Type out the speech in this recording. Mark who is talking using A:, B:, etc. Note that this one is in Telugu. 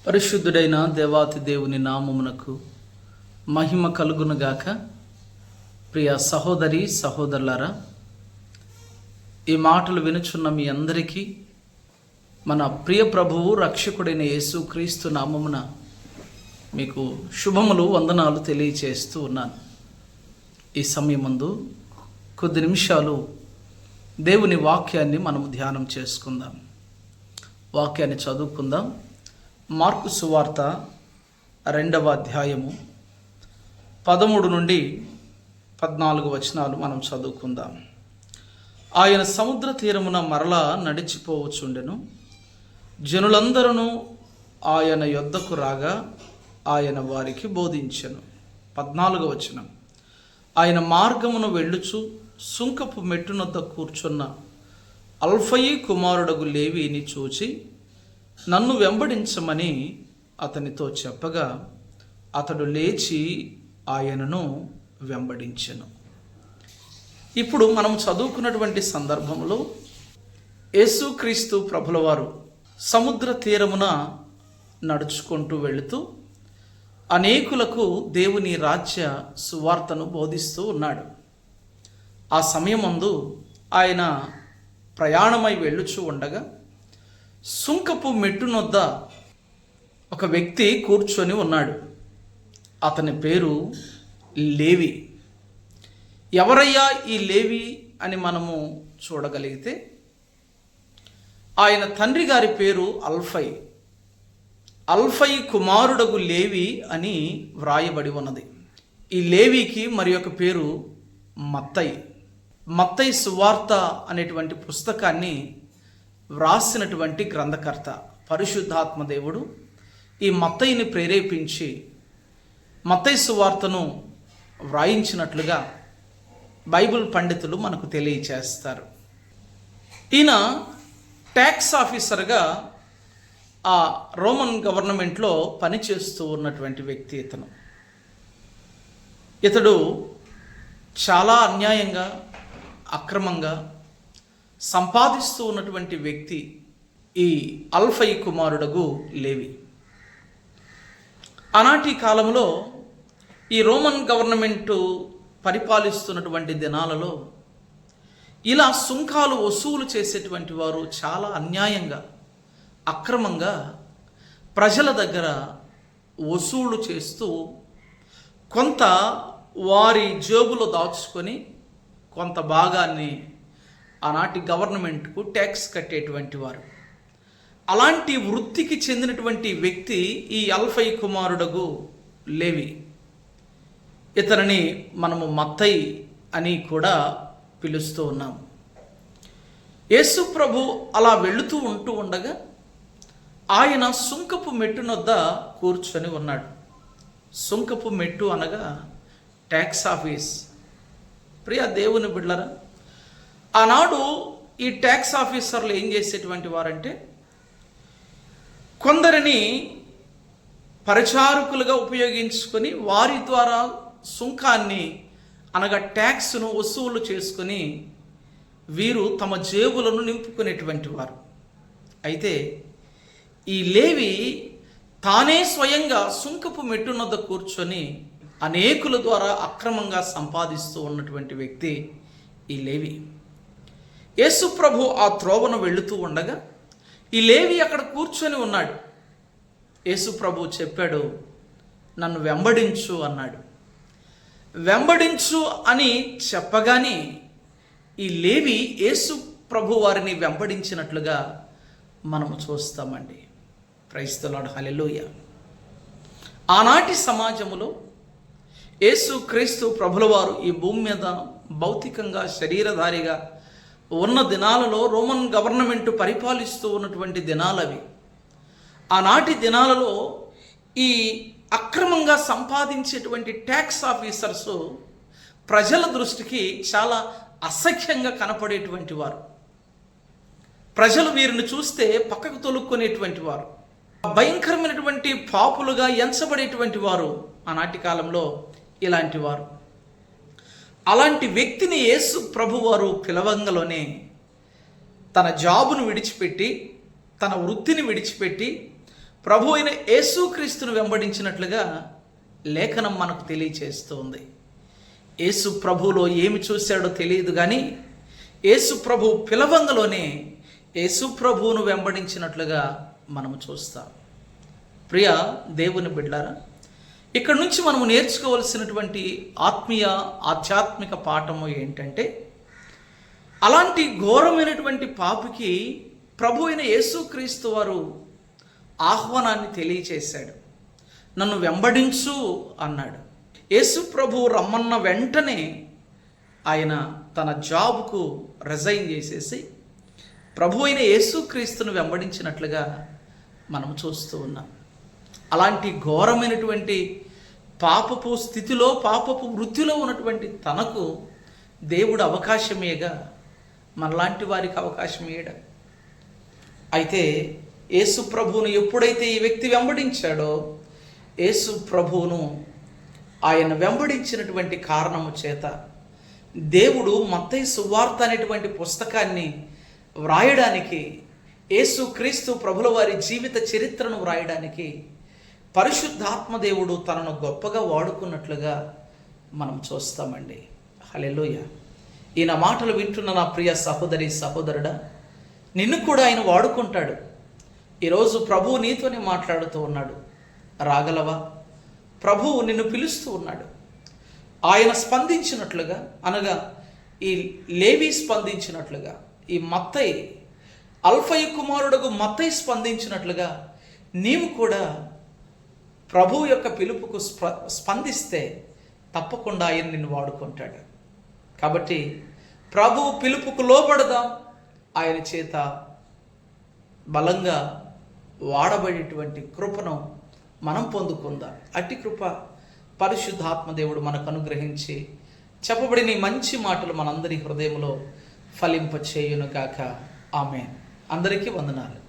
A: పరిశుద్ధుడైన దేవాతి దేవుని నామమునకు మహిమ కలుగునుగాక. ప్రియ సహోదరి సహోదరులారా, ఈ మాటలు వినుచున్న మీ అందరికీ మన ప్రియ ప్రభువు రక్షకుడైన యేసు క్రీస్తు నామమున మీకు శుభములు, వందనాలు తెలియచేస్తూ ఉన్నాను. ఈ సమయమందు కొద్ది నిమిషాలు దేవుని వాక్యాన్ని మనము ధ్యానం చేసుకుందాం. వాక్యాన్ని చదువుకుందాం. మార్కు సువార్త 2వ అధ్యాయము 13 నుండి 14 వచనాలు మనం చదువుకుందాం. ఆయన సముద్ర తీరమున మరలా నడిచిపోవచ్చుండెను. జనులందరూ ఆయన యొద్దకు రాగా ఆయన వారికి బోధించెను. 14వ వచనం. ఆయన మార్గమును వెళ్ళుచు సుంకపు మెట్టునొద్ద కూర్చున్న అల్ఫయి కుమారుడగు లేవీని చూచి, నన్ను వెంబడించమని అతనితో చెప్పగా అతడు లేచి ఆయనను వెంబడించెను. ఇప్పుడు మనం చదువుకున్నటువంటి సందర్భంలో యేసుక్రీస్తు ప్రభుల వారు సముద్ర తీరమున నడుచుకుంటూ వెళుతూ అనేకులకు దేవుని రాజ్య సువార్తను బోధిస్తూ ఉన్నాడు. ఆ సమయమందు ఆయన ప్రయాణమై వెళ్ళుచూ ఉండగా సుంకపు మెట్టునొద్ద ఒక వ్యక్తి కూర్చొని ఉన్నాడు. అతని పేరు లేవి. ఎవరయ్యా ఈ లేవి అని మనము చూడగలిగితే, ఆయన తండ్రి గారి పేరు అల్ఫై కుమారుడగు లేవి అని వ్రాయబడి ఉన్నది. ఈ లేవికి మరి ఒక పేరు మత్తయి సువార్త అనేటువంటి పుస్తకాన్ని వ్రాసినటువంటి గ్రంథకర్త పరిశుద్ధాత్మ దేవుడు ఈ మత్తయిని ప్రేరేపించి మత్తయి సువార్తను వ్రాయించినట్లుగా బైబిల్ పండితులు మనకు తెలియచేస్తారు. ఈయన ట్యాక్స్ ఆఫీసర్గా ఆ రోమన్ గవర్నమెంట్లో పనిచేస్తూ ఉన్నటువంటి వ్యక్తి. ఇతడు చాలా అన్యాయంగా, అక్రమంగా సంపాదిస్తూ ఉన్నటువంటి వ్యక్తి ఈ అల్ఫై కుమారుడగు లేవి. ఆనాటి కాలంలో ఈ రోమన్ గవర్నమెంటు పరిపాలిస్తున్నటువంటి దినాలలో ఇలా సుంకాలు వసూలు చేసేటువంటి వారు చాలా అన్యాయంగా, అక్రమంగా ప్రజల దగ్గర వసూలు చేస్తూ కొంత వారి జేబులో దాచుకొని కొంత భాగాన్ని ఆనాటి గవర్నమెంట్కు ట్యాక్స్ కట్టేటువంటి వారు. అలాంటి వృత్తికి చెందినటువంటి వ్యక్తి ఈ అల్ఫై కుమారుడగు లేవి. ఇతనిని మనము మత్తయి అని కూడా పిలుస్తూ ఉన్నాము. యేసు ప్రభు అలా వెళుతూ ఉంటూ ఉండగా ఆయన సుంకపు మెట్టునొద్ద కూర్చొని ఉన్నాడు. సుంకపు మెట్టు అనగా ట్యాక్స్ ఆఫీస్. ప్రియ దేవుని బిడ్డలారా, ఆనాడు ఈ ట్యాక్స్ ఆఫీసర్లు ఏం చేసేటువంటి వారంటే, కొందరిని పరిచారకులుగా ఉపయోగించుకొని వారి ద్వారా సుంకాన్ని అనగా ట్యాక్స్ను వసూలు చేసుకొని వీరు తమ జేబులను నింపుకునేటువంటి వారు. అయితే ఈ లేవి తానే స్వయంగా సుంకపు మెట్టునొద్ద కూర్చొని అనేకుల ద్వారా అక్రమంగా సంపాదిస్తూ ఉన్నటువంటి వ్యక్తి ఈ లేవి. యేసు ప్రభు ఆ త్రోవను వెళుతూ ఉండగా ఈ లేవి అక్కడ కూర్చొని ఉన్నాడు. యేసు ప్రభు చెప్పాడు, నన్ను వెంబడించు అన్నాడు. వెంబడించు అని చెప్పగానే ఈ లేవి యేసు ప్రభు వారిని వెంబడించినట్లుగా మనము చూస్తామండి. ప్రైజ్ ది లార్డ్, హల్లెలూయా. ఆనాటి సమాజములో యేసు క్రీస్తు ప్రభుల వారు ఈ భూమి మీద భౌతికంగా శరీరధారిగా ఉన్న దినాలలో రోమన్ గవర్నమెంట్ పరిపాలిస్తూ ఉన్నటువంటి దినాలవి. ఆనాటి దినాలలో ఈ అక్రమంగా సంపాదించేటువంటి ట్యాక్స్ ఆఫీసర్స్ ప్రజల దృష్టికి చాలా అసఖ్యంగా కనపడేటువంటి వారు. ప్రజలు వీరిని చూస్తే పక్కకు తొలుక్కునేటువంటి వారు, భయంకరమైనటువంటి పాపులుగా ఎంచబడేటువంటి వారు ఆనాటి కాలంలో ఇలాంటి వారు. అలాంటి వ్యక్తిని యేసు ప్రభువారు పిలవంగలోనే తన జాబును విడిచిపెట్టి, తన వృత్తిని విడిచిపెట్టి ప్రభు అయిన యేసుక్రీస్తును వెంబడించినట్లుగా లేఖనం మనకు తెలియచేస్తుంది. యేసు ప్రభువులో ఏమి చూశాడో తెలియదు కానీ యేసు ప్రభు పిలవంగలోనే యేసు ప్రభువును వెంబడించినట్లుగా మనము చూస్తాం. ప్రియ దేవుని బిడ్డలారా, ఇక్కడ నుంచి మనము నేర్చుకోవలసినటువంటి ఆధ్యాత్మిక పాఠము ఏంటంటే, అలాంటి ఘోరమైనటువంటి పాపికి ప్రభు అయిన యేసుక్రీస్తు వారు ఆహ్వానాన్ని తెలియచేశాడు. నన్ను వెంబడించు అన్నాడు. యేసు ప్రభు రమ్మన్న వెంటనే ఆయన తన జాబ్కు రిజైన్ చేసేసి ప్రభు అయిన యేసుక్రీస్తును వెంబడించినట్లుగా మనం చూస్తూ ఉన్నాం. అలాంటి ఘోరమైనటువంటి పాపపు స్థితిలో, పాపపు వృత్తిలో ఉన్నటువంటి తనకు దేవుడు అవకాశమేగా మనలాంటి వారికి అవకాశమేయడా. అయితే యేసు ప్రభువును ఎప్పుడైతే ఈ వ్యక్తి వెంబడించాడో, యేసు ప్రభువును ఆయన వెంబడించినటువంటి కారణము చేత దేవుడు మత్తయి సువార్త అనేటువంటి పుస్తకాన్ని వ్రాయడానికి, యేసు క్రీస్తు ప్రభుల వారి జీవిత చరిత్రను వ్రాయడానికి పరిశుద్ధాత్మ దేవుడు తనను గొప్పగా వాడుకున్నట్లుగా మనం చూస్తామండి. హల్లెలూయా. ఈయన మాటలు వింటున్న నా ప్రియ సహోదరి సహోదరుడా, నిన్ను కూడా ఆయన వాడుకుంటాడు. ఈరోజు ప్రభువు నీతోనే మాట్లాడుతూ ఉన్నాడు. రాగలవా? ప్రభువు నిన్ను పిలుస్తూ ఉన్నాడు. ఆయన స్పందించినట్లుగా, అనగా ఈ లేవి స్పందించినట్లుగా, ఈ మత్తయి అల్ఫయి కుమారుడుగు మత్తయి స్పందించినట్లుగా నీవు కూడా ప్రభువు యొక్క పిలుపుకు స్పందిస్తే తప్పకుండా ఆయన నిన్ను వాడుకుంటాడు. కాబట్టి ప్రభువు పిలుపుకు లోబడదాం, ఆయన చేత బలంగా వాడబడేటువంటి కృపను మనం పొందుకుందాం. అట్టి కృప పరిశుద్ధాత్మ దేవుడు మనకు అనుగ్రహించి చెప్పబడిన ఈ మంచి మాటలు మనందరి హృదయంలో ఫలింపచేయును గాక. ఆమేన్. అందరికీ వందనాలు.